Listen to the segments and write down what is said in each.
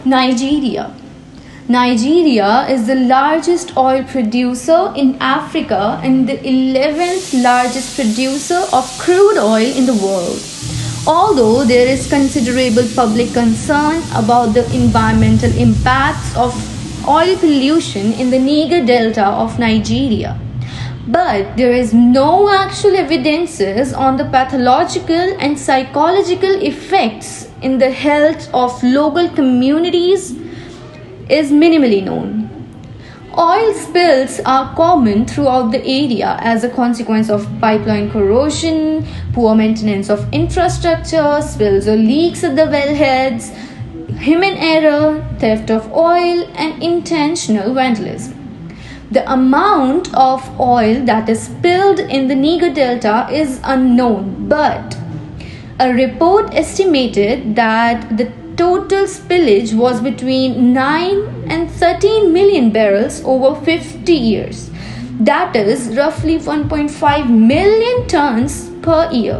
Nigeria. Nigeria is the largest oil producer in Africa and the 11th largest producer of crude oil in the world. Although there is considerable public concern about the environmental impacts of oil pollution in the Niger Delta of Nigeria, but there is no actual evidences on the pathological and psychological effects in the health of local communities is minimally known. Oil spills are common throughout the area as a consequence of pipeline corrosion, poor maintenance of infrastructure, spills or leaks at the wellheads, human error, theft of oil, and intentional vandalism. The amount of oil that is spilled in the Niger Delta is unknown, but a report estimated that the total spillage was between 9 and 13 million barrels over 50 years. That is roughly 1.5 million tons per year,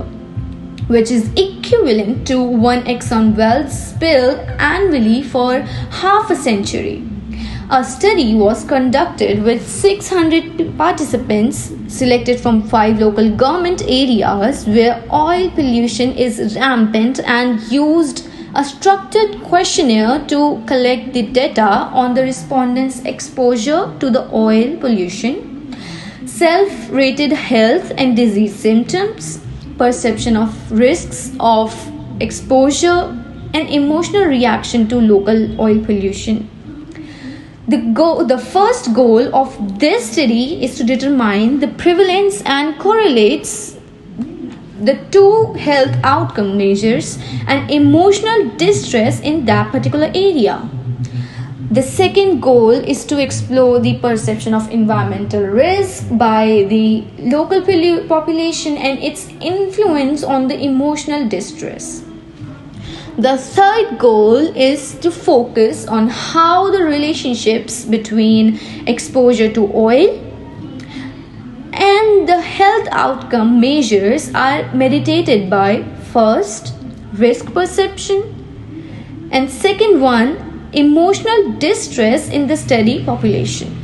which is equivalent to one Exxon well spill annually for half a century. A study was conducted with 600 participants selected from 5 local government areas where oil pollution is rampant and used a structured questionnaire to collect the data on the respondents' exposure to the oil pollution, self-rated health and disease symptoms, perception of risks of exposure, and emotional reaction to local oil pollution. The first goal of this study is to determine the prevalence and correlates the two health outcome measures and emotional distress in that particular area. The second goal is to explore the perception of environmental risk by the local population and its influence on the emotional distress. The third goal is to focus on how the relationships between exposure to oil and the health outcome measures are meditated by first, risk perception, and second one, emotional distress in the study population.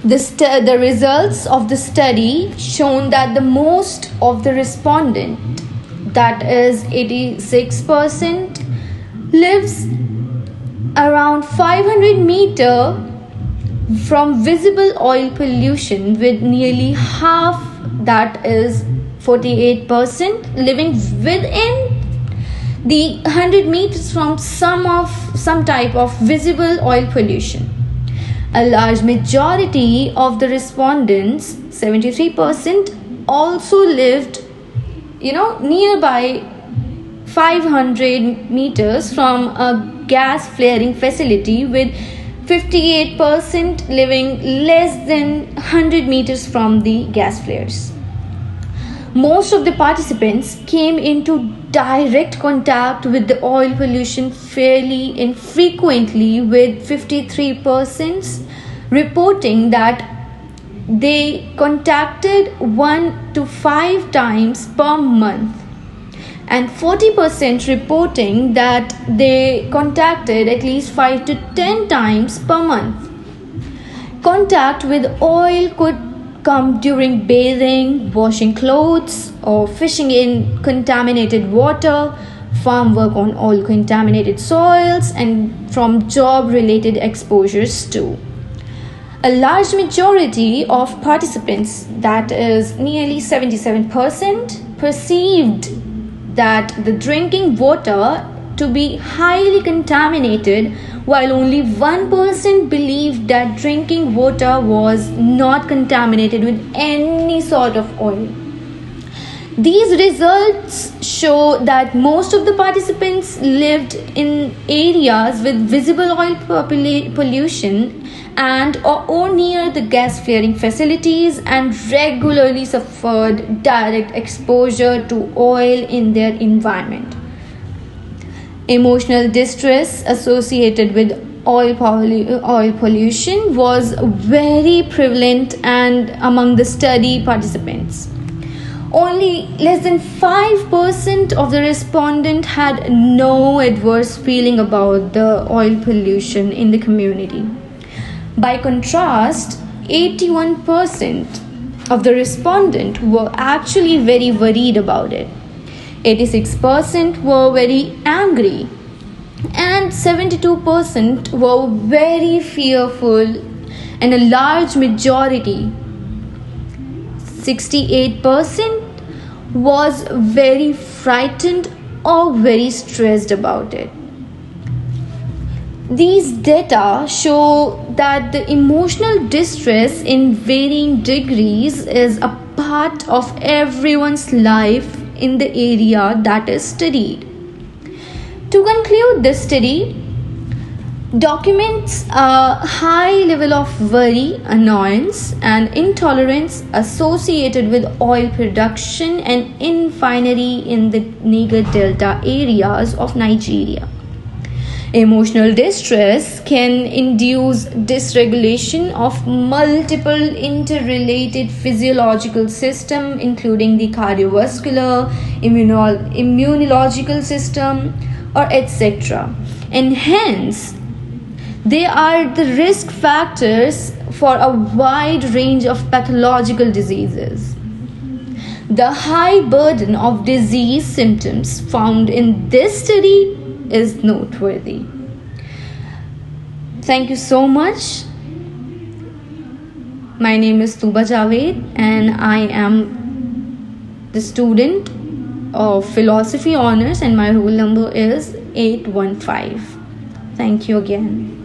The results of the study shown that the most of the respondent, that is 86%, lives around 500 meters from visible oil pollution, with nearly half, that is 48%, living within the 100 meters from some type of visible oil pollution. A large majority of the respondents, 73%, also lived nearby 500 meters from a gas flaring facility, with 58% living less than 100 meters from the gas flares. Most of the participants came into direct contact with the oil pollution fairly and frequently, with 53% reporting that they contacted 1 to 5 times per month, and 40% reporting that they contacted at least 5 to 10 times per month. Contact with oil could come during bathing, washing clothes, or fishing in contaminated water, farm work on oil contaminated soils, and from job related exposures too. A large majority of participants, that is nearly 77%, perceived that the drinking water to be highly contaminated, while only 1% believed that drinking water was not contaminated with any sort of oil. These results show that most of the participants lived in areas with visible oil pollution and or near the gas flaring facilities, and regularly suffered direct exposure to oil in their environment. Emotional distress associated with oil pollution was very prevalent and among the study participants. Only less than 5% of the respondents had no adverse feeling about the oil pollution in the community. By contrast, 81% of the respondents were actually very worried about it. 86% were very angry, and 72% were very fearful, and a large majority, 68%, was very frightened or very stressed about it. These data show that the emotional distress in varying degrees is a part of everyone's life in the area that is studied. To conclude, this study documents a high level of worry, annoyance, and intolerance associated with oil production and refinery in the Niger Delta areas of Nigeria. Emotional distress can induce dysregulation of multiple interrelated physiological systems, including the cardiovascular, immunological system, or etc. And hence, they are the risk factors for a wide range of pathological diseases. The high burden of disease symptoms found in this study is noteworthy. Thank you so much. My name is Tuba Javed, and I am the student of Philosophy Honors, and my roll number is 815. Thank you again.